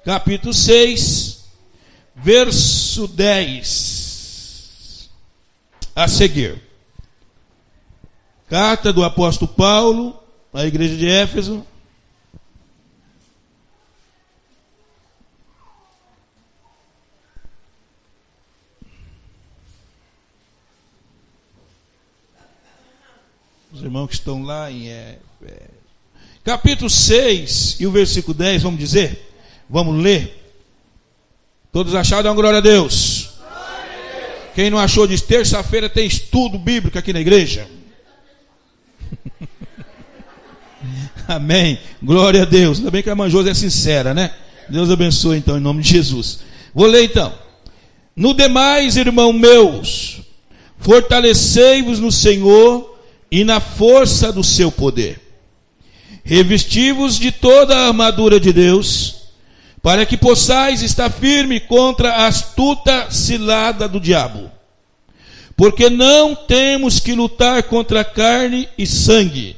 capítulo 6, verso 10 a seguir. Carta do apóstolo Paulo à igreja de Éfeso. Os irmãos que estão lá em capítulo 6 e o versículo 10, vamos dizer? Vamos ler. Todos acharam? Dá uma glória a Deus. Quem não achou, diz: terça-feira tem estudo bíblico aqui na igreja. Amém. Glória a Deus. Ainda bem que a irmã Josi é sincera, né? Deus abençoe então, em nome de Jesus. Vou ler então. No demais, irmãos meus, fortalecei-vos no Senhor e na força do seu poder. Revesti-vos de toda a armadura de Deus, para que possais estar firme contra a astuta cilada do diabo. Porque não temos que lutar contra carne e sangue,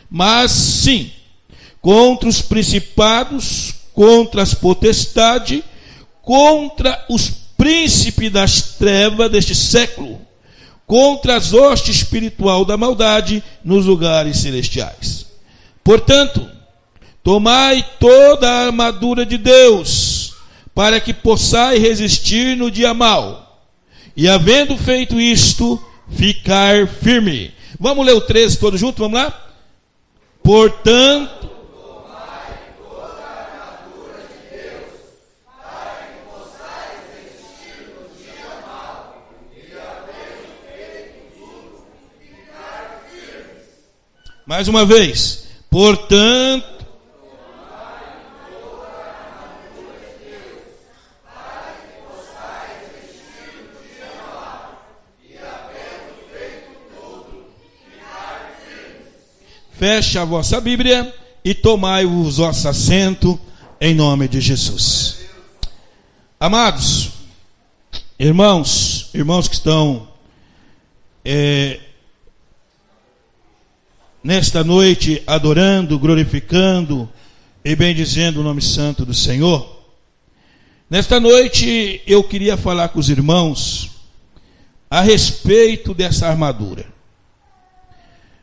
mas sim contra os principados, contra as potestades, contra os príncipes das trevas deste século, contra as hostes espiritual da maldade nos lugares celestiais. Portanto, tomai toda a armadura de Deus, para que possais resistir no dia mau, e havendo feito isto, ficar firme. Vamos ler o 13 todos juntos, vamos lá? Portanto, tomai toda a armadura de Deus, para que possais resistir no dia mau, e havendo feito tudo, ficar firme. Mais uma vez. Portanto, feche a vossa Bíblia e tomai o vosso assento em nome de Jesus. Amados, irmãos que estão nesta noite adorando, glorificando e bendizendo o nome santo do Senhor, nesta noite eu queria falar com os irmãos a respeito dessa armadura.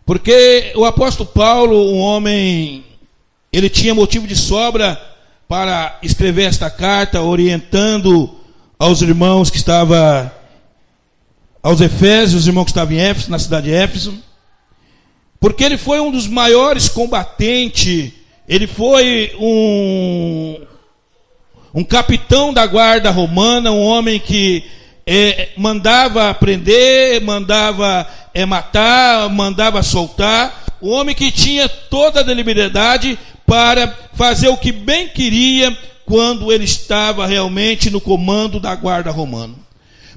Porque o apóstolo Paulo, um homem, ele tinha motivo de sobra para escrever esta carta, orientando aos irmãos que estavam, aos Efésios, os irmãos que estavam em Éfeso, na cidade de Éfeso, porque ele foi um dos maiores combatentes, ele foi um capitão da guarda romana, um homem que mandava prender, mandava matar, mandava soltar, um homem que tinha toda a deliberalidade para fazer o que bem queria quando ele estava realmente no comando da guarda romana.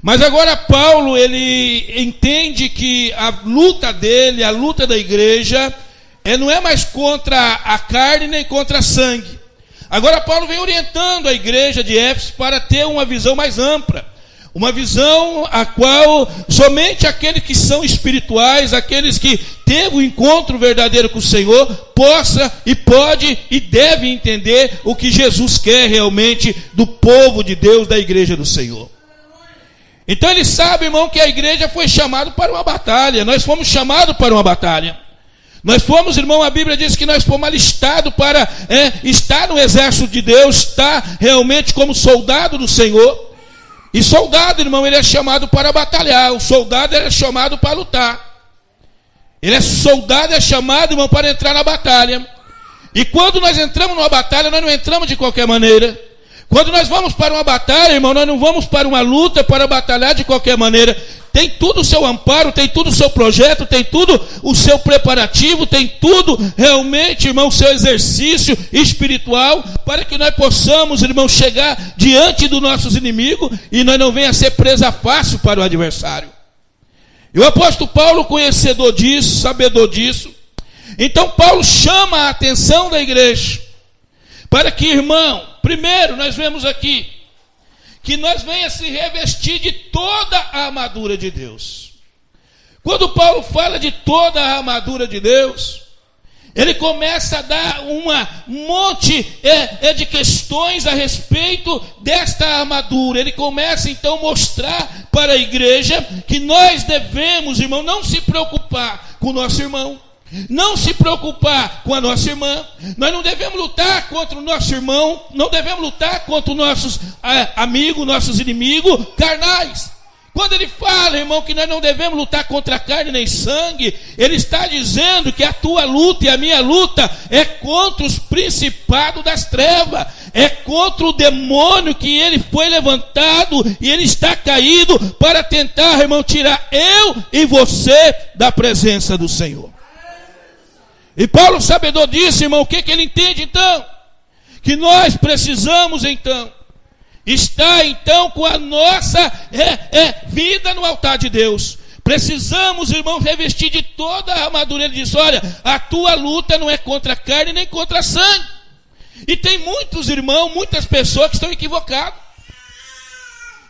Mas agora Paulo, ele entende que a luta dele, a luta da igreja, não é mais contra a carne nem contra sangue. Agora Paulo vem orientando a igreja de Éfeso para ter uma visão mais ampla. Uma visão a qual somente aqueles que são espirituais, aqueles que teve o encontro verdadeiro com o Senhor, possa e pode e deve entender o que Jesus quer realmente do povo de Deus, da igreja do Senhor. Então ele sabe, irmão, que a igreja foi chamada para uma batalha. Nós fomos chamados para uma batalha. Nós fomos, irmão, a Bíblia diz que nós fomos alistados para estar no exército de Deus, estar realmente como soldado do Senhor. E soldado, irmão, ele é chamado para batalhar. O soldado é chamado para lutar. Soldado é chamado, irmão, para entrar na batalha. E quando nós entramos numa batalha, nós não entramos de qualquer maneira. Quando nós vamos para uma batalha, irmão, nós não vamos para uma luta para batalhar de qualquer maneira. Tem tudo o seu amparo, tem tudo o seu projeto, tem tudo o seu preparativo, tem tudo realmente, irmão, o seu exercício espiritual, para que nós possamos, irmão, chegar diante dos nossos inimigos e nós não venha a ser presa fácil para o adversário. E o apóstolo Paulo, conhecedor disso, sabedor disso, então Paulo chama a atenção da igreja, para que, irmão, primeiro nós vemos aqui, que nós venha se revestir de toda a armadura de Deus. Quando Paulo fala de toda a armadura de Deus, Ele começa a dar um monte de questões a respeito desta armadura. Ele começa então a mostrar para a igreja que nós devemos, irmão, não se preocupar com o nosso irmão, não se preocupar com a nossa irmã. Nós não devemos lutar contra o nosso irmão, não devemos lutar contra os nossos amigos, nossos inimigos carnais. Quando ele fala, irmão, que nós não devemos lutar contra carne nem sangue, ele está dizendo que a tua luta e a minha luta é contra os principados das trevas, é contra o demônio que ele foi levantado e ele está caído para tentar, irmão, tirar eu e você da presença do Senhor. E Paulo, sabedor disso, irmão, o que ele entende então? Que nós precisamos então está então com a nossa vida no altar de Deus. Precisamos, irmão, revestir de toda a armadura. Ele diz, olha, a tua luta não é contra a carne nem contra sangue. E tem muitos irmãos, muitas pessoas que estão equivocadas.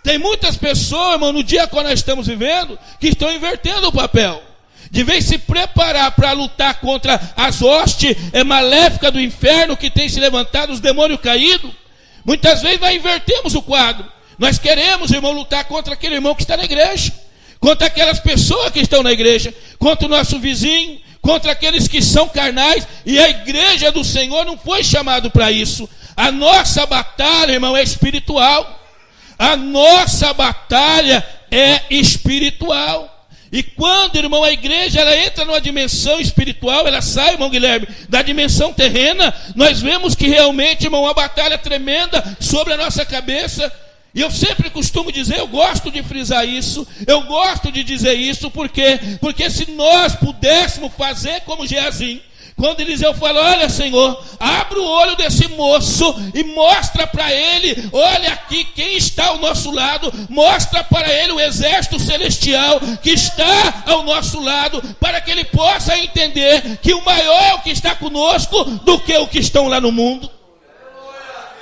Tem muitas pessoas, irmão, no dia que nós estamos vivendo, que estão invertendo o papel. De vez se preparar para lutar contra as hostes maléficas do inferno que tem se levantado, os demônios caídos, muitas vezes nós invertemos o quadro. Nós queremos, irmão, lutar contra aquele irmão que está na igreja, contra aquelas pessoas que estão na igreja, contra o nosso vizinho, contra aqueles que são carnais. E a igreja do Senhor não foi chamado para isso. A nossa batalha, irmão, é espiritual. A nossa batalha é espiritual. E quando, irmão, a igreja ela entra numa dimensão espiritual, ela sai, irmão Guilherme, da dimensão terrena, nós vemos que realmente, irmão, uma batalha tremenda sobre a nossa cabeça. E eu sempre costumo dizer, eu gosto de frisar isso, eu gosto de dizer isso, porque se nós pudéssemos fazer como Geazi, quando Eliseu fala, olha, Senhor, abre o olho desse moço e mostra para ele, olha aqui quem está ao nosso lado, mostra para ele o exército celestial que está ao nosso lado, para que ele possa entender que o maior é o que está conosco do que o que estão lá no mundo.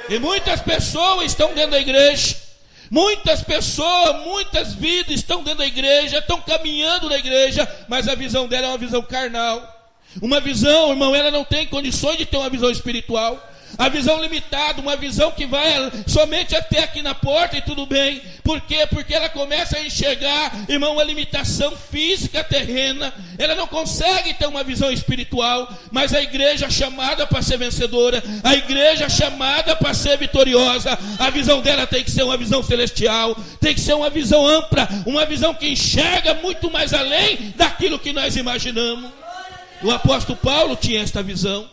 E muitas pessoas estão dentro da igreja, muitas pessoas, muitas vidas estão dentro da igreja, estão caminhando na igreja, mas a visão dela é uma visão carnal. Uma visão, irmão, ela não tem condições de ter uma visão espiritual. A visão limitada, uma visão que vai somente até aqui na porta e tudo bem. Por quê? Porque ela começa a enxergar, irmão, uma limitação física terrena. Ela não consegue ter uma visão espiritual. Mas a igreja chamada para ser vencedora, a igreja chamada para ser vitoriosa, a visão dela tem que ser uma visão celestial, tem que ser uma visão ampla, uma visão que enxerga muito mais além daquilo que nós imaginamos. O apóstolo Paulo tinha esta visão.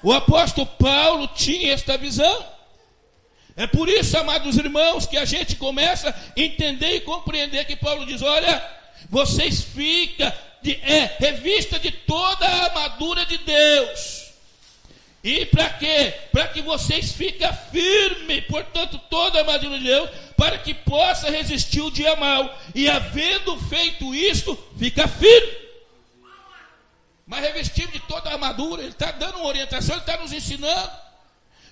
O apóstolo Paulo tinha esta visão. É por isso, amados irmãos, que a gente começa a entender e compreender que Paulo diz, olha, vocês ficam revista de toda a armadura de Deus. E para quê? Para que vocês fiquem firmes, portanto, toda a armadura de Deus, para que possa resistir o dia mau. E havendo feito isto, fica firme. Mas revestido de toda a armadura, ele está dando uma orientação, ele está nos ensinando.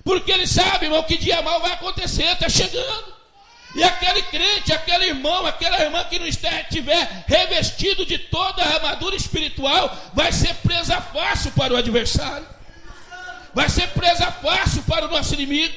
Porque ele sabe, irmão, que dia mal vai acontecer, está chegando. E aquele crente, aquele irmão, aquela irmã que não estiver revestido de toda a armadura espiritual, vai ser presa fácil para o adversário. Vai ser presa fácil para o nosso inimigo.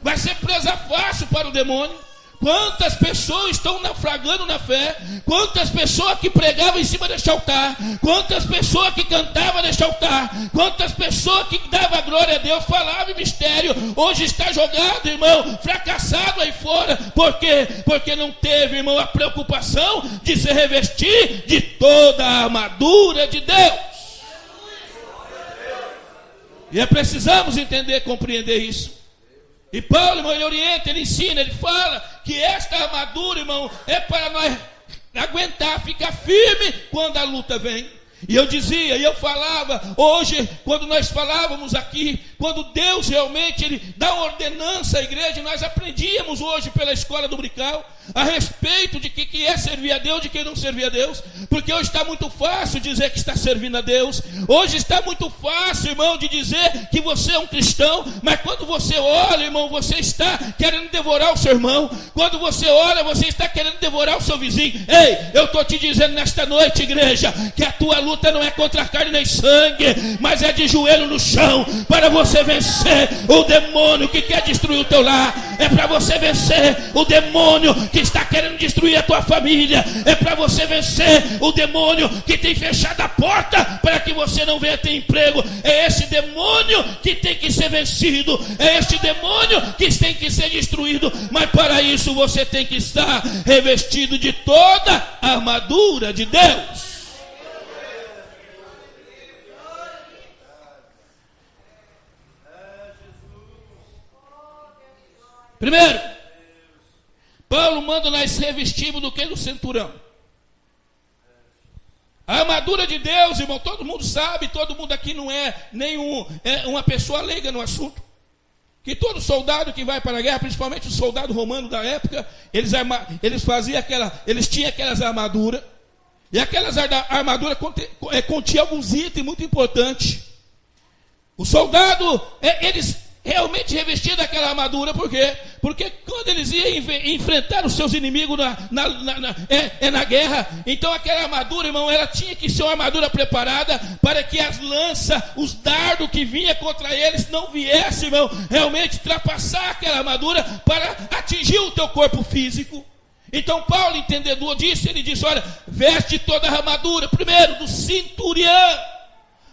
Vai ser presa fácil para o demônio. Quantas pessoas estão naufragando na fé? Quantas pessoas que pregavam em cima deste altar? Quantas pessoas que cantavam neste altar? Quantas pessoas que davam glória a Deus, falavam em mistério? Hoje está jogado, irmão, fracassado aí fora. Por quê? Porque não teve, irmão, a preocupação de se revestir de toda a armadura de Deus. E precisamos entender, compreender isso. E Paulo, irmão, ele orienta, ele ensina, ele fala que esta armadura, irmão, é para nós aguentar, ficar firme quando a luta vem. E eu dizia, e eu falava, hoje, quando nós falávamos aqui, quando Deus realmente ele dá uma ordenança à igreja, nós aprendíamos hoje pela escola dominical a respeito de que é servir a Deus, de que não servir a Deus. Porque hoje está muito fácil dizer que está servindo a Deus. Hoje está muito fácil, irmão, de dizer que você é um cristão, mas quando você olha, irmão, você está querendo devorar o seu irmão. Quando você olha, você está querendo devorar o seu vizinho. Ei, eu estou te dizendo nesta noite, igreja, que a tua luta não é contra a carne nem sangue, mas é de joelho no chão, para você vencer o demônio que quer destruir o teu lar, é para você vencer o demônio que está querendo destruir a tua família, é para você vencer o demônio que tem fechado a porta para que você não venha ter emprego. É esse demônio que tem que ser vencido, é esse demônio que tem que ser destruído, mas para isso você tem que estar revestido de toda a armadura de Deus. Primeiro, Paulo manda nós revestirmos do que? Do cinturão. A armadura de Deus, irmão, todo mundo sabe, todo mundo aqui não é uma pessoa leiga no assunto. Que todo soldado que vai para a guerra, principalmente o soldado romano da época, eles tinham aquelas armaduras, e aquelas armaduras continham alguns itens muito importantes. O soldado, eles realmente revestiam daquela armadura, por quê? Porque quando eles iam enfrentar os seus inimigos na guerra, então aquela armadura, irmão, ela tinha que ser uma armadura preparada para que as lanças, os dardos que vinham contra eles não viessem, irmão, realmente ultrapassar aquela armadura para atingir o teu corpo físico. Então Paulo, entendedor disso, ele disse, olha, veste toda a armadura, primeiro do cinturão.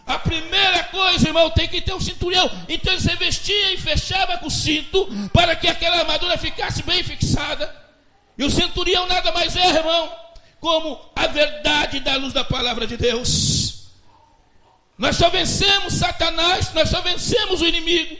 A primeira coisa, irmão, tem que ter um cinturão. Então eles revestiam e fechavam com o cinto para que aquela armadura ficasse bem fixada. E o cinturão nada mais é, irmão, como a verdade da luz da palavra de Deus. Nós só vencemos Satanás, nós só vencemos o inimigo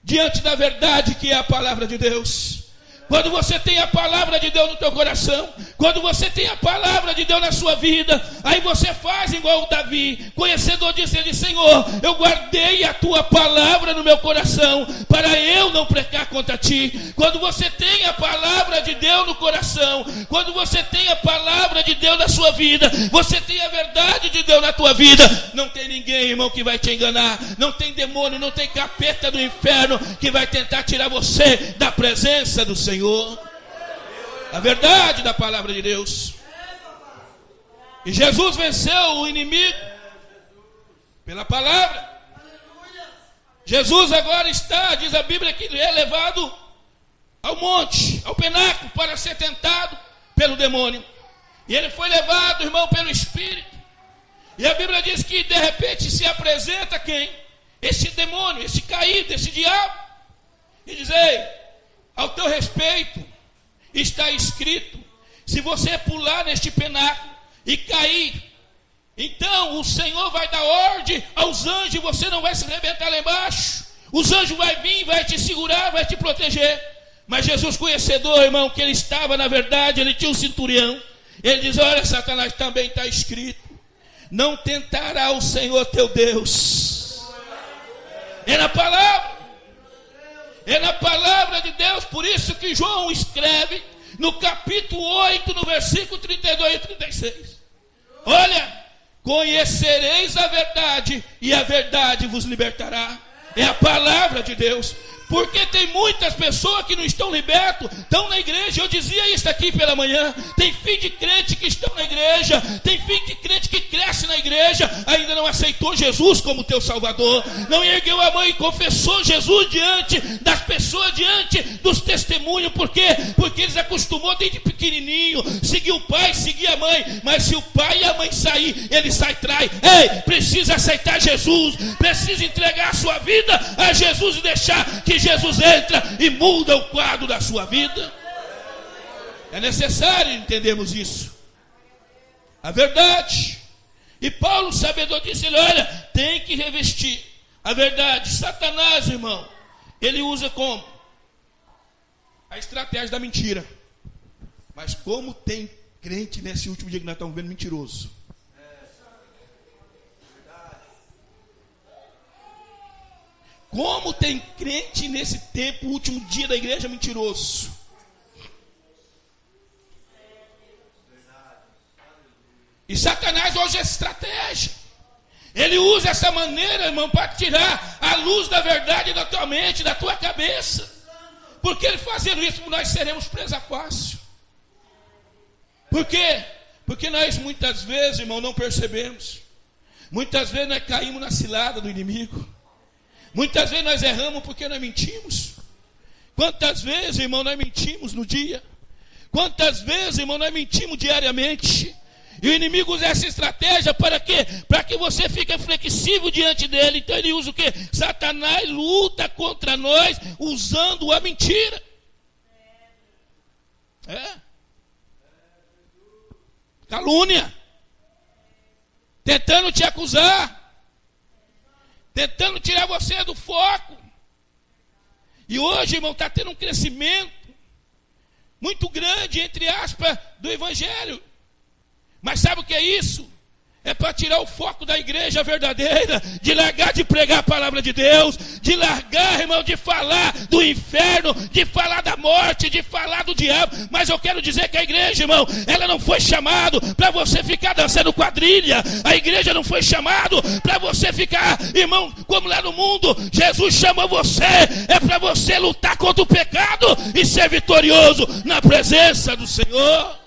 diante da verdade que é a palavra de Deus. Quando você tem a palavra de Deus no teu coração, quando você tem a palavra de Deus na sua vida, aí você faz igual o Davi, conhecedor disso, ele diz, Senhor, eu guardei a tua palavra no meu coração, para eu não pecar contra ti. Quando você tem a palavra de Deus no coração, quando você tem a palavra de Deus na sua vida, você tem a verdade de Deus na tua vida, não tem ninguém, irmão, que vai te enganar, não tem demônio, não tem capeta do inferno que vai tentar tirar você da presença do Senhor. A verdade da palavra de Deus. E Jesus venceu o inimigo pela palavra. Jesus agora está, diz a Bíblia, que ele é levado ao monte, ao penáculo, para ser tentado pelo demônio. E ele foi levado, irmão, pelo Espírito. E a Bíblia diz que de repente se apresenta quem? Esse demônio, esse caído, esse diabo. E diz, ei, ao teu respeito, está escrito, se você pular neste penáculo e cair, então o Senhor vai dar ordem aos anjos, e você não vai se arrebentar lá embaixo. Os anjos vão vir, vai te segurar, vai te proteger. Mas Jesus, conhecedor, irmão, que ele estava na verdade, ele tinha um cinturão. Ele diz, olha, Satanás, também está escrito, não tentará o Senhor teu Deus. É na palavra. É na palavra de Deus, por isso que João escreve no capítulo 8, no versículo 32 e 36. Olha, conhecereis a verdade e a verdade vos libertará. É a palavra de Deus. Porque tem muitas pessoas que não estão libertas, estão na igreja. Eu dizia isso aqui pela manhã. Tem filho de crente que estão na igreja, tem filho de crente que cresce na igreja, ainda não aceitou Jesus como teu Salvador, não ergueu a mão e confessou Jesus diante das pessoas, diante dos testemunhos. Por quê? Porque eles acostumou desde pequenininho, seguir o pai, seguir a mãe. Mas se o pai e a mãe sair, ele sai trai. Ei, precisa aceitar Jesus, precisa entregar a sua vida a Jesus e deixar que Jesus entra e muda o quadro da sua vida. É necessário entendermos isso, a verdade. E Paulo, sabedor disso, ele olha, tem que revestir a verdade. Satanás, irmão, ele usa como? A estratégia da mentira. Mas como tem crente nesse último dia que nós estamos vendo mentiroso. Como tem crente nesse tempo, último dia da igreja, mentiroso. E Satanás hoje é estratégia. Ele usa essa maneira, irmão, para tirar a luz da verdade da tua mente, da tua cabeça. Porque ele fazendo isso, nós seremos presa fácil. Por quê? Porque nós muitas vezes, irmão, não percebemos. Muitas vezes nós caímos na cilada do inimigo. Muitas vezes nós erramos porque nós mentimos. Quantas vezes, irmão, nós mentimos no dia? Quantas vezes, irmão, nós mentimos diariamente? E o inimigo usa essa estratégia para quê? Para que você fique flexível diante dele. Então ele usa o quê? Satanás luta contra nós usando a mentira. Calúnia. Tentando te acusar. Tentando tirar você do foco. E hoje, irmão, está tendo um crescimento muito grande, entre aspas, do evangelho. Mas sabe o que é isso? É para tirar o foco da igreja verdadeira, de largar de pregar a palavra de Deus, de largar, irmão, de falar do inferno, de falar da morte, de falar do diabo. Mas eu quero dizer que a igreja, irmão, ela não foi chamada para você ficar dançando quadrilha. A igreja não foi chamada para você ficar, irmão, como lá no mundo. Jesus chamou você, é para você lutar contra o pecado e ser vitorioso na presença do Senhor.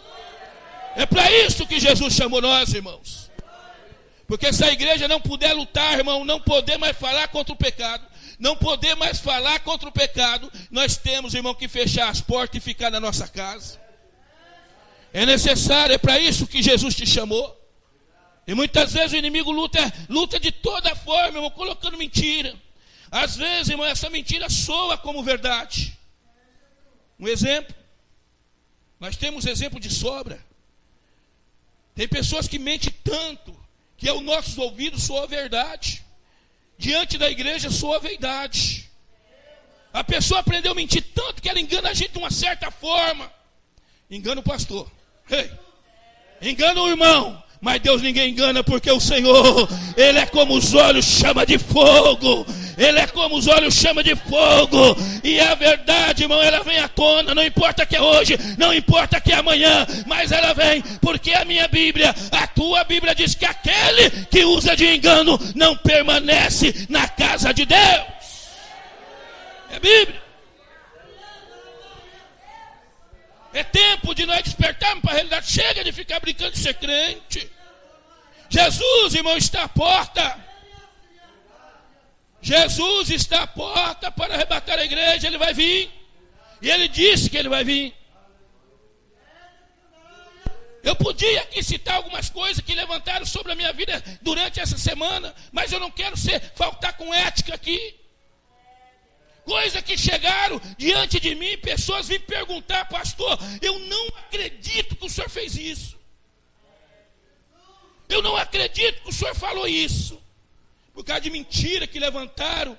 É para isso que Jesus chamou nós, irmãos. Porque se a igreja não puder lutar, irmão, não poder mais falar contra o pecado, não poder mais falar contra o pecado, nós temos, irmão, que fechar as portas e ficar na nossa casa. É necessário, é para isso que Jesus te chamou. E muitas vezes o inimigo luta de toda forma, irmão, colocando mentira. Às vezes, irmão, essa mentira soa como verdade. Um exemplo, nós temos exemplo de sobra. Tem pessoas que mentem tanto, que aos nossos ouvidos soa verdade. Diante da igreja soa verdade. A pessoa aprendeu a mentir tanto que ela engana a gente de uma certa forma. Engana o pastor. Engana o irmão. Mas Deus ninguém engana, porque o Senhor, Ele é como os olhos chama de fogo. Ele é como os olhos chama de fogo. E a verdade, irmão, ela vem à tona. Não importa que é hoje, não importa que é amanhã, mas ela vem, porque a minha Bíblia, a tua Bíblia diz que aquele que usa de engano não permanece na casa de Deus. É Bíblia. É tempo de nós despertarmos para a realidade. Chega de ficar brincando de ser crente. Jesus, irmão, está à porta. Jesus está à porta para arrebatar a igreja. Ele vai vir. E ele disse que ele vai vir. Eu podia aqui citar algumas coisas que levantaram sobre a minha vida durante essa semana, mas eu não quero faltar com ética aqui. Coisa que chegaram diante de mim, pessoas vêm perguntar: pastor, eu não acredito que o senhor fez isso. Eu não acredito que o senhor falou isso. Por causa de mentira que levantaram,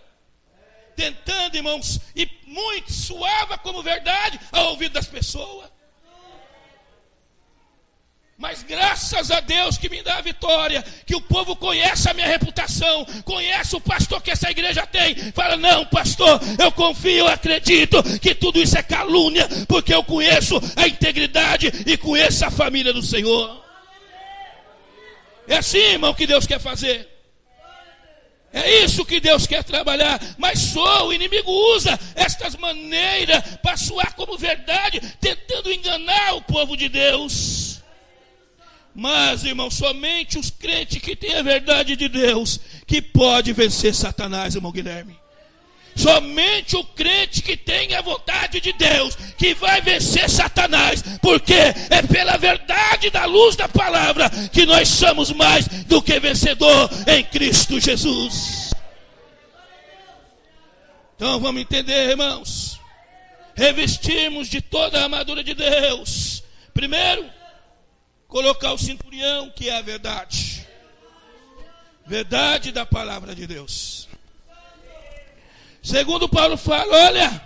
tentando, irmãos, e muito soava como verdade ao ouvido das pessoas. Mas graças a Deus que me dá a vitória, que o povo conhece a minha reputação, conhece o pastor que essa igreja tem. Fala: não, pastor, eu confio, eu acredito que tudo isso é calúnia, porque eu conheço a integridade e conheço a família do Senhor. É assim, irmão, que Deus quer fazer. É isso que Deus quer trabalhar. Mas só o inimigo usa estas maneiras para soar como verdade, tentando enganar o povo de Deus. Mas, irmão, somente os crentes que têm a verdade de Deus que pode vencer Satanás, irmão Guilherme. Somente o crente que tem a vontade de Deus que vai vencer Satanás. Porque é pela verdade da luz da palavra que nós somos mais do que vencedor em Cristo Jesus. Então vamos entender, irmãos. Revestirmos de toda a armadura de Deus. Primeiro, colocar o cinturão, que é a verdade. Verdade da palavra de Deus. Segundo Paulo fala, olha,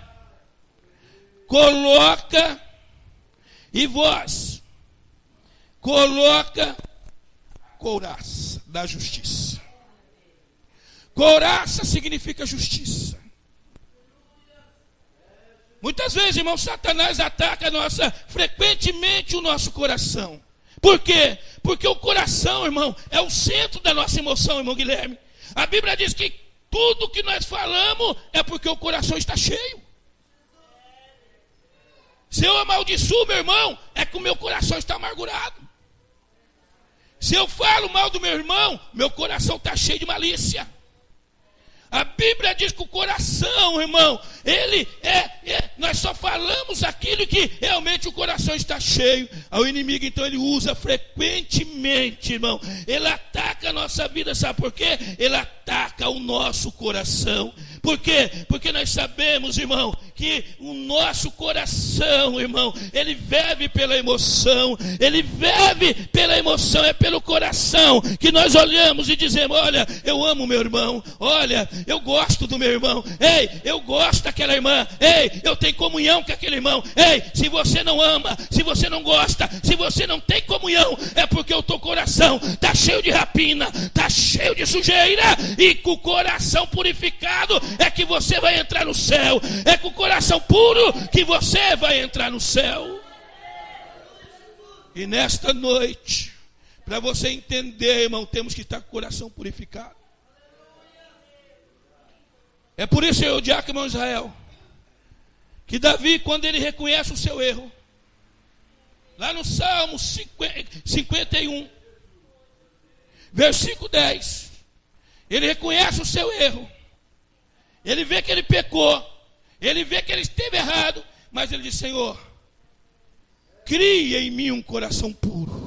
coloca, e vós, coloca couraça da justiça. Couraça significa justiça. Muitas vezes, irmão, Satanás ataca frequentemente o nosso coração. Por quê? Porque o coração, irmão, é o centro da nossa emoção, irmão Guilherme. A Bíblia diz que tudo que nós falamos é porque o coração está cheio. Se eu amaldiçoo meu irmão, é que o meu coração está amargurado. Se eu falo mal do meu irmão, meu coração está cheio de malícia. A Bíblia diz que o coração, irmão, nós só falamos aquilo que realmente o coração está cheio. O inimigo, então, ele usa frequentemente, irmão. Ele ataca a nossa vida, sabe por quê? Ele ataca o nosso coração. Por quê? Porque nós sabemos, irmão, que o nosso coração, irmão, ele vive pela emoção. Ele vive pela emoção, é pelo coração que nós olhamos e dizemos: olha, eu amo meu irmão, olha, eu gosto do meu irmão, ei, eu gosto daquela irmã, ei, eu tenho comunhão com aquele irmão, ei, se você não ama, se você não gosta, se você não tem comunhão, é porque o teu coração está cheio de rapina, está cheio de sujeira, e com o coração purificado é que você vai entrar no céu, é com o coração puro que você vai entrar no céu. E nesta noite, para você entender, irmão, temos que estar com o coração purificado. É por isso, eu, diácono Israel, que Davi, quando ele reconhece o seu erro, lá no Salmo 51, versículo 10, ele reconhece o seu erro, ele vê que ele pecou, ele vê que ele esteve errado, mas ele diz: Senhor, cria em mim um coração puro.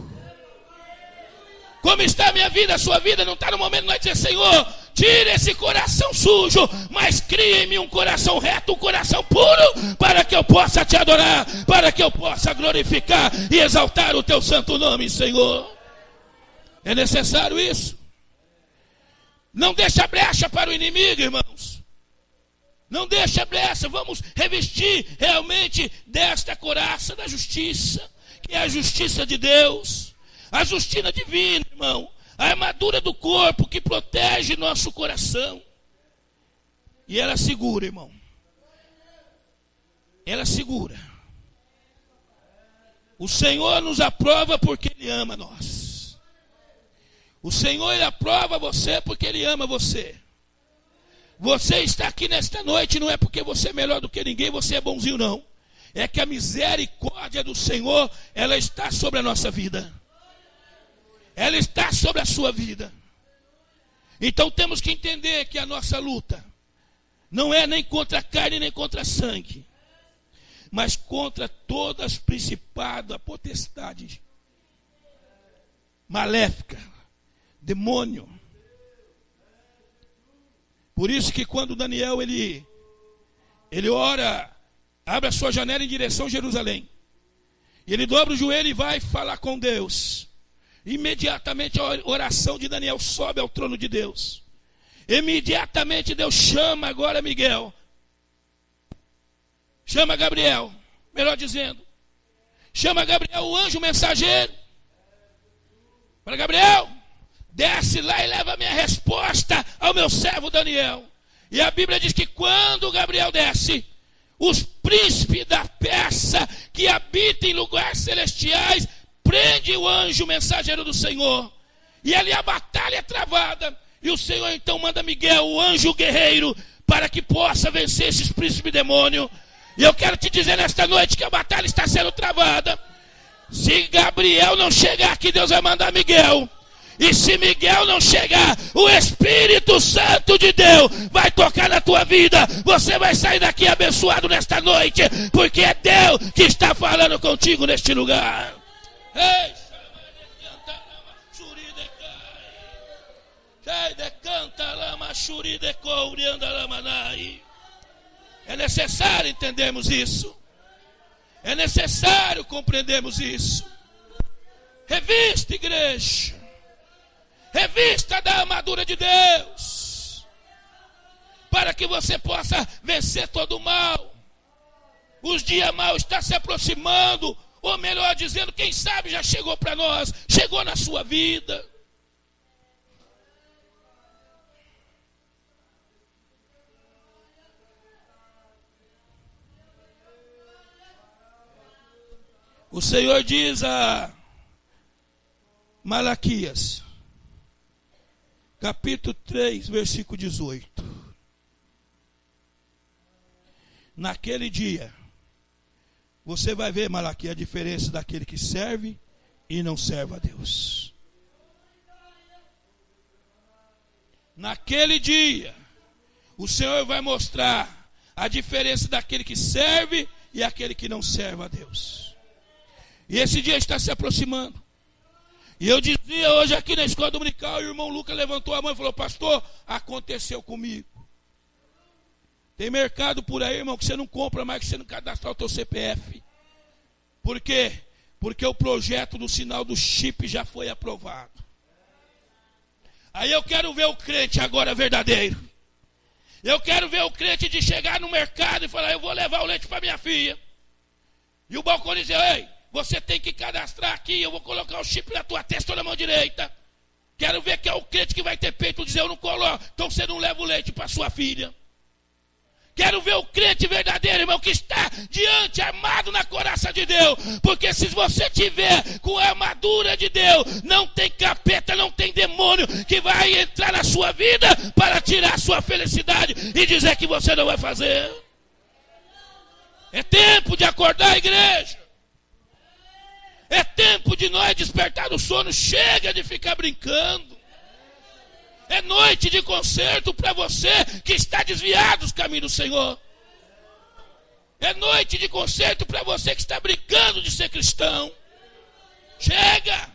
Como está a minha vida, a sua vida? Não está no momento de nós dizer: Senhor, tira esse coração sujo, mas cria em mim um coração reto, um coração puro, para que eu possa te adorar, para que eu possa glorificar e exaltar o teu santo nome, Senhor. É necessário isso. Não deixa brecha para o inimigo, irmãos. Não deixa brecha. Vamos revestir realmente desta couraça da justiça, que é a justiça de Deus, a justiça divina, irmão. A armadura do corpo que protege nosso coração. E ela segura, irmão. Ela segura. O Senhor nos aprova porque Ele ama nós. O Senhor, Ele aprova você porque Ele ama você. Você está aqui nesta noite não é porque você é melhor do que ninguém, você é bonzinho, não. É que a misericórdia do Senhor, ela está sobre a nossa vida. Ela está sobre a sua vida. Então temos que entender que a nossa luta não é nem contra a carne nem contra a sangue, mas contra todas as principados, a potestade maléfica, demônio. Por isso que quando Daniel ele ora, abre a sua janela em direção a Jerusalém, e ele dobra o joelho e vai falar com Deus. Imediatamente a oração de Daniel sobe ao trono de Deus. Imediatamente Deus chama agora Miguel. Chama Gabriel, melhor dizendo. Chama Gabriel, o anjo mensageiro. Fala: Gabriel, desce lá e leva a minha resposta ao meu servo Daniel. E a Bíblia diz que quando Gabriel desce, os príncipes da Pérsia que habitam em lugares celestiais prende o anjo mensageiro do Senhor. E ali a batalha é travada. E o Senhor então manda Miguel, o anjo guerreiro, para que possa vencer esses príncipes demônios. E eu quero te dizer nesta noite que a batalha está sendo travada. Se Gabriel não chegar aqui, Deus vai mandar Miguel. E se Miguel não chegar, o Espírito Santo de Deus vai tocar na tua vida. Você vai sair daqui abençoado nesta noite, porque é Deus que está falando contigo neste lugar. Ei, é necessário entendermos isso. É necessário compreendermos isso. Revista, igreja. Revista da armadura de Deus, para que você possa vencer todo o mal. Os dias maus estão se aproximando. Ou melhor dizendo, quem sabe já chegou para nós, chegou na sua vida. O Senhor diz a Malaquias, capítulo 3, versículo 18. Naquele dia, você vai ver, Malaquias, a diferença daquele que serve e não serve a Deus. naquele dia, o Senhor vai mostrar a diferença daquele que serve e aquele que não serve a Deus. E esse dia está se aproximando. E eu dizia hoje aqui na escola dominical, e o irmão Lucas levantou a mão e falou: pastor, aconteceu comigo. Tem mercado por aí, irmão, que você não compra mais, que você não cadastrar o teu CPF. Por quê? Porque o projeto do sinal do chip já foi aprovado. Aí eu quero ver o crente agora verdadeiro. Eu quero ver o crente de chegar no mercado e falar: eu vou levar o leite para minha filha. E o balconista dizer: ei, você tem que cadastrar aqui, eu vou colocar o chip na tua testa ou na mão direita. Quero ver que é o crente que vai ter peito dizer: eu não coloco, então você não leva o leite para sua filha. Quero ver o crente verdadeiro, irmão, que está diante, armado na coraça de Deus. Porque se você tiver com a armadura de Deus, não tem capeta, não tem demônio que vai entrar na sua vida para tirar a sua felicidade e dizer que você não vai fazer. É tempo de acordar a igreja. É tempo de nós despertar do sono. Chega de ficar brincando. É noite de concerto para você que está desviado dos caminhos do Senhor. É noite de concerto para você que está brincando de ser cristão. Chega!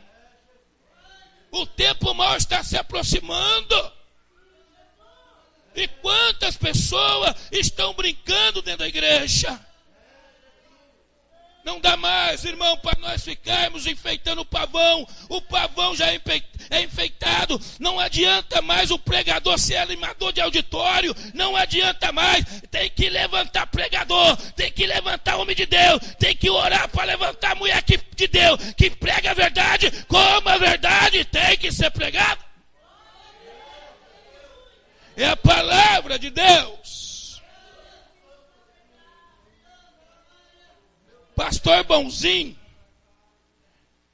O tempo mau está se aproximando. E quantas pessoas estão brincando dentro da igreja? Não dá mais, irmão, para nós ficarmos enfeitando o pavão. O pavão já é enfeitado. Não adianta mais o pregador ser animador de auditório. Não adianta mais. Tem que levantar pregador. Tem que levantar homem de Deus. Tem que orar para levantar mulher de Deus, que prega a verdade, como a verdade tem que ser pregada. É a palavra de Deus. Pastor bonzinho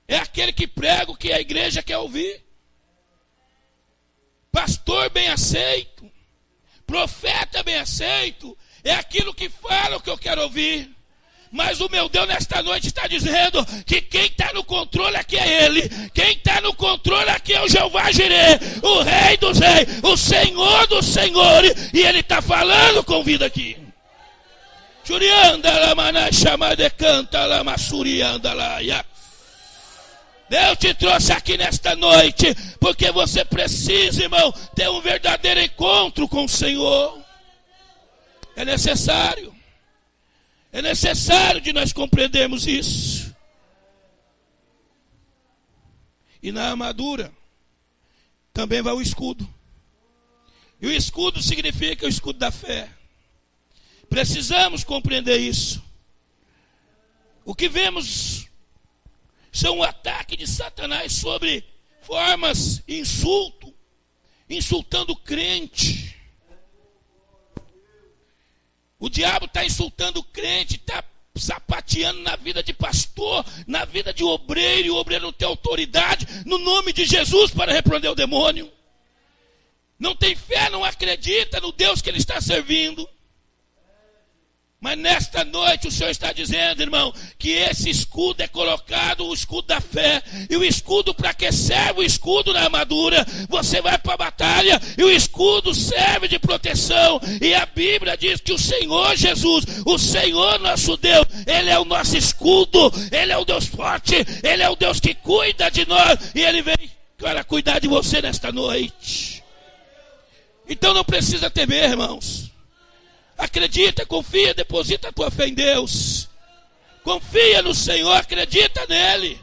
é aquele que prega o que a igreja quer ouvir. Pastor bem aceito, profeta bem aceito, é aquilo que fala o que eu quero ouvir. Mas o meu Deus nesta noite está dizendo que quem está no controle aqui é Ele. Quem está no controle aqui é o Jeová Jireh, o Rei dos Reis, o Senhor dos Senhores. E Ele está falando com vida aqui. Deus te trouxe aqui nesta noite porque você precisa, irmão, ter um verdadeiro encontro com o Senhor. É necessário de nós compreendermos isso. E na armadura também vai o escudo. E o escudo significa o escudo da fé. Precisamos compreender isso. O que vemos são um ataque de Satanás sobre formas de insulto, insultando o crente. O diabo está insultando o crente, está sapateando na vida de pastor, na vida de obreiro, e o obreiro não tem autoridade no nome de Jesus para repreender o demônio. Não tem fé, não acredita no Deus que ele está servindo. Mas nesta noite o Senhor está dizendo, irmão, que esse escudo é colocado, o escudo da fé. E o escudo para que serve? O escudo na armadura. Você vai para a batalha e o escudo serve de proteção. E a Bíblia diz que o Senhor Jesus, o Senhor nosso Deus, Ele é o nosso escudo. Ele é o Deus forte. Ele é o Deus que cuida de nós. E Ele vem para cuidar de você nesta noite. Então não precisa temer, irmãos. Acredita, confia, deposita a tua fé em Deus. Confia no Senhor, acredita nele.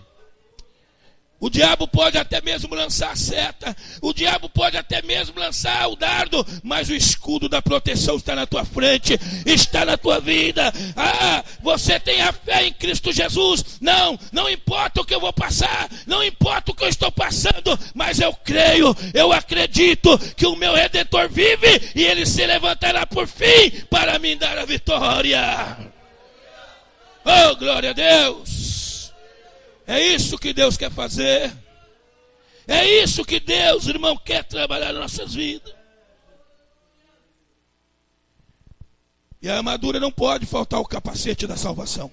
O diabo pode até mesmo lançar a seta, o diabo pode até mesmo lançar o dardo, mas o escudo da proteção está na tua frente, está na tua vida. Ah, você tem a fé em Cristo Jesus. Não importa o que eu vou passar, não importa o que eu estou passando, mas eu creio, eu acredito que o meu Redentor vive e ele se levantará por fim para me dar a vitória. Oh, glória a Deus! É isso que Deus quer fazer. É isso que Deus, irmão, quer trabalhar nas nossas vidas. E a armadura não pode faltar o capacete da salvação.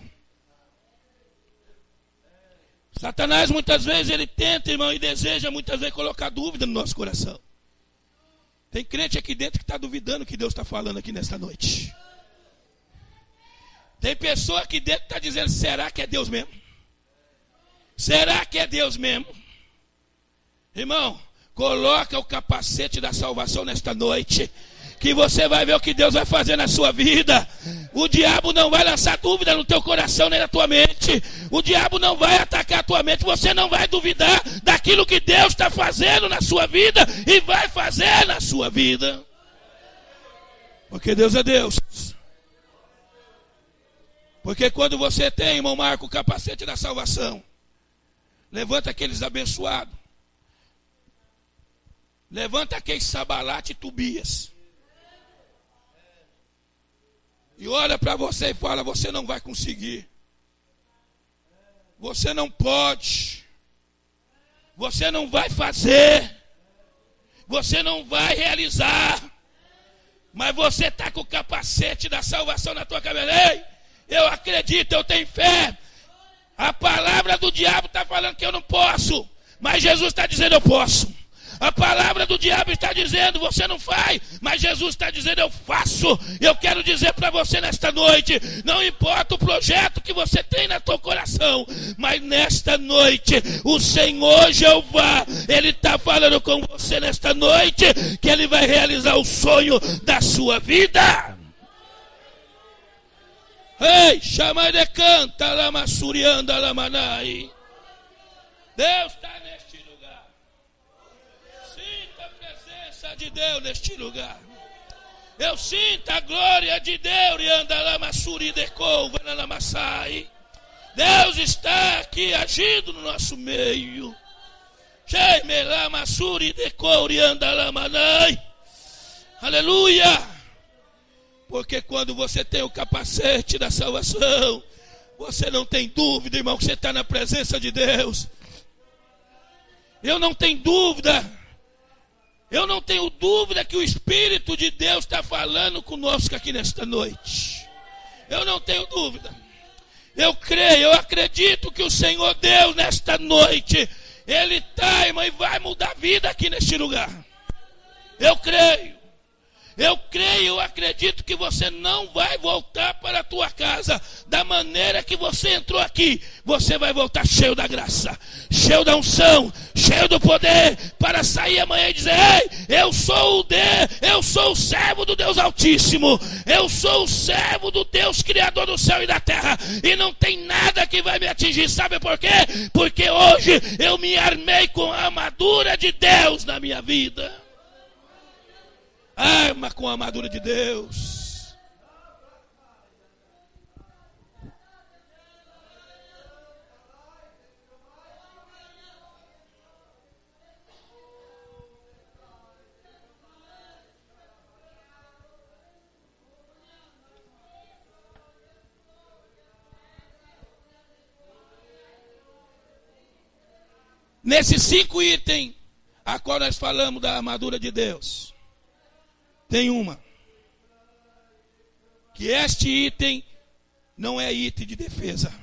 Satanás muitas vezes ele tenta, irmão, e deseja muitas vezes colocar dúvida no nosso coração. Tem crente aqui dentro que está duvidando que Deus está falando aqui nesta noite. Tem pessoa aqui dentro que está dizendo, será que é Deus mesmo? Será que é Deus mesmo? Irmão, coloca o capacete da salvação nesta noite, que você vai ver o que Deus vai fazer na sua vida. O diabo não vai lançar dúvida no teu coração nem na tua mente. O diabo não vai atacar a tua mente. Você não vai duvidar daquilo que Deus está fazendo na sua vida e vai fazer na sua vida. Porque Deus é Deus. Porque quando você tem, irmão Marco, o capacete da salvação, levanta aqueles abençoados. Levanta aqueles Sabalate e Tobias. E olha para você e fala, você não vai conseguir. Você não pode. Você não vai fazer. Você não vai realizar. Mas você está com o capacete da salvação na tua cabeça. Ei, eu acredito, eu tenho fé. A palavra do diabo está falando que eu não posso. Mas Jesus está dizendo, eu posso. A palavra do diabo está dizendo, você não faz, mas Jesus está dizendo, eu faço. Eu quero dizer para você nesta noite, não importa o projeto que você tem no teu coração, mas nesta noite, o Senhor Jeová, Ele está falando com você nesta noite, que Ele vai realizar o sonho da sua vida. Ei, chama de canta, lama surianda, lamanai. Deus está neste lugar. Sinta a presença de Deus neste lugar. Eu sinto a glória de Deus. E anda lama suri de couva na lamassai. Deus está aqui agindo no nosso meio. Cheime lama suri de couva e anda lamanai. Aleluia. Porque quando você tem o capacete da salvação, você não tem dúvida, irmão, que você está na presença de Deus. Eu não tenho dúvida. Eu não tenho dúvida que o Espírito de Deus está falando conosco aqui nesta noite. Eu não tenho dúvida. Eu creio, eu acredito que o Senhor Deus nesta noite, Ele está, irmão, e vai mudar a vida aqui neste lugar. Eu creio. Eu creio, eu acredito que você não vai voltar para a tua casa da maneira que você entrou aqui. Você vai voltar cheio da graça, cheio da unção, cheio do poder, para sair amanhã e dizer, ei, eu sou o servo do Deus Altíssimo. Eu sou o servo do Deus Criador do céu e da terra. E não tem nada que vai me atingir. Sabe por quê? Porque hoje eu me armei com a armadura de Deus na minha vida. Arma com a armadura de Deus. Nesses 5 itens, a qual nós falamos da armadura de Deus, tem uma, que este item não é item de defesa,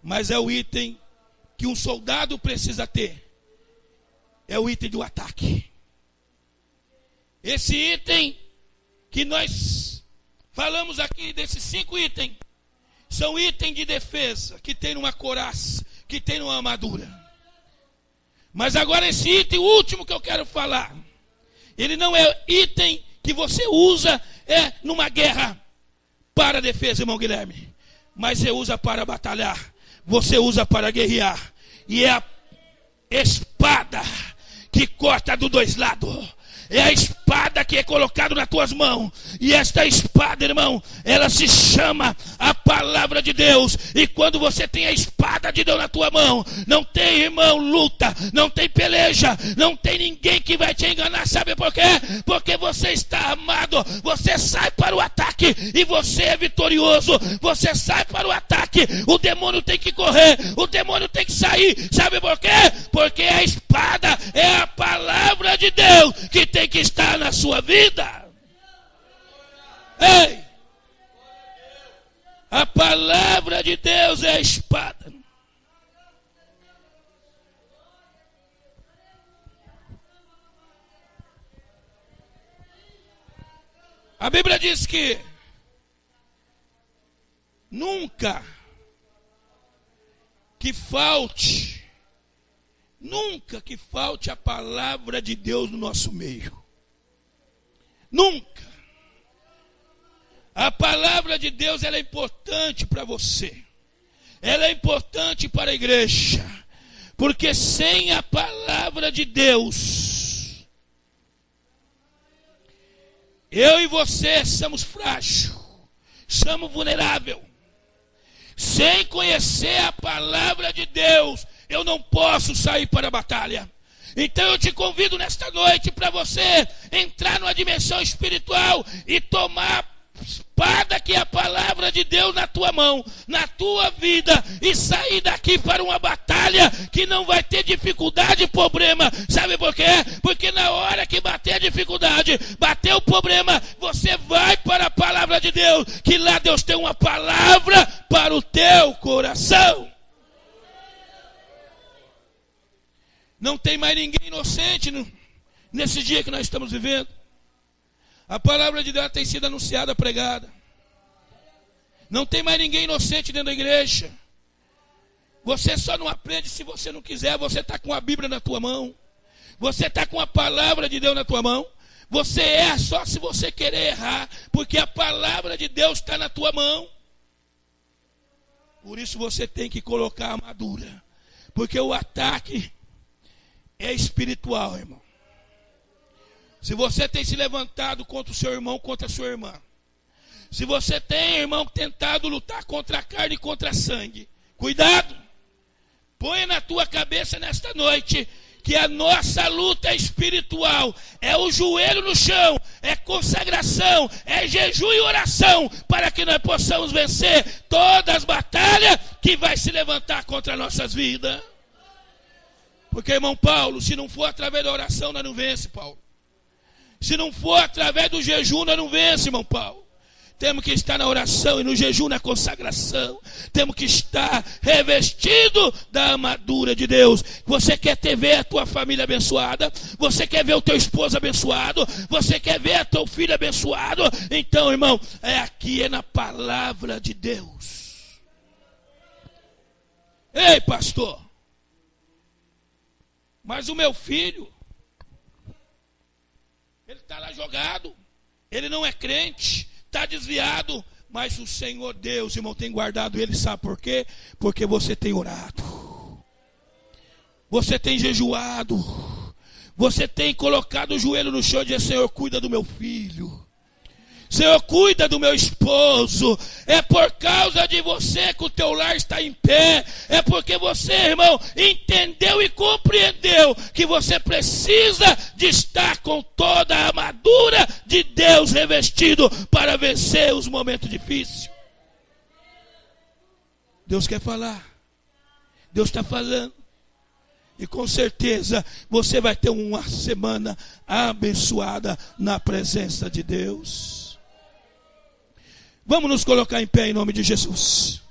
mas é o item que um soldado precisa ter. É o item do ataque. Esse item que nós falamos aqui, desses 5 itens, são itens de defesa, que tem uma couraça, que tem uma armadura. Mas agora esse item, o último que eu quero falar, ele não é item que você usa numa guerra para defesa, irmão Guilherme. Mas você usa para batalhar. Você usa para guerrear. E é a espada que corta dos 2 lados. É a espada que é colocada nas tuas mãos. E esta espada, irmão, ela se chama a palavra de Deus. E quando você tem a espada de Deus na tua mão, não tem, irmão, luta, não tem peleja, não tem ninguém que vai te enganar. Sabe por quê? Porque você está armado. Você sai para o ataque e você é vitorioso. Você sai para o ataque. O demônio tem que correr. O demônio tem que sair. Sabe por quê? Porque a espada é a palavra de Deus que tem que estar na sua vida. Ei! A palavra de Deus é a espada. A Bíblia diz que nunca que falte a palavra de Deus no nosso meio. Nunca. A palavra de Deus, ela é importante para você. Ela é importante para a igreja. Porque sem a palavra de Deus, eu e você somos frágeis, somos vulneráveis. Sem conhecer a palavra de Deus, eu não posso sair para a batalha. Então eu te convido nesta noite para você entrar numa dimensão espiritual e tomar a espada que é a palavra de Deus na tua mão, na tua vida, e sair daqui para uma batalha que não vai ter dificuldade e problema. Sabe por quê? Porque na hora que bater a dificuldade, bater o problema, você vai para a palavra de Deus, que lá Deus tem uma palavra para o teu coração. Não tem mais ninguém inocente nesse dia que nós estamos vivendo. A palavra de Deus tem sido anunciada, pregada. Não tem mais ninguém inocente dentro da igreja. Você só não aprende se você não quiser. Você está com a Bíblia na tua mão. Você está com a palavra de Deus na tua mão. Você erra só se você querer errar, porque a palavra de Deus está na tua mão. Por isso você tem que colocar a armadura, porque o ataque é espiritual, irmão. Se você tem se levantado contra o seu irmão, contra a sua irmã, se você tem, irmão, tentado lutar contra a carne e contra a sangue, cuidado. Põe na tua cabeça nesta noite que a nossa luta é espiritual. É o joelho no chão, é consagração, é jejum e oração, para que nós possamos vencer todas as batalhas que vai se levantar contra nossas vidas. Porque, irmão Paulo, se não for através da oração, nós não vence, Paulo. Se não for através do jejum, nós não vence, irmão Paulo. Temos que estar na oração e no jejum, na consagração. Temos que estar revestido da armadura de Deus. Você quer ver a tua família abençoada? Você quer ver o teu esposo abençoado? Você quer ver o teu filho abençoado? Então, irmão, aqui é na palavra de Deus. Ei, pastor, mas o meu filho, ele está lá jogado, ele não é crente, está desviado, mas o Senhor Deus, irmão, tem guardado ele, sabe por quê? Porque você tem orado, você tem jejuado, você tem colocado o joelho no chão e dizer: Senhor, cuida do meu filho, Senhor, cuida do meu esposo. É por causa de você que o teu lar está em pé. É porque você, irmão, entendeu e compreendeu que você precisa de estar com toda a armadura de Deus revestido para vencer os momentos difíceis. Deus quer falar. Deus está falando. E com certeza você vai ter uma semana abençoada na presença de Deus. Vamos nos colocar em pé em nome de Jesus.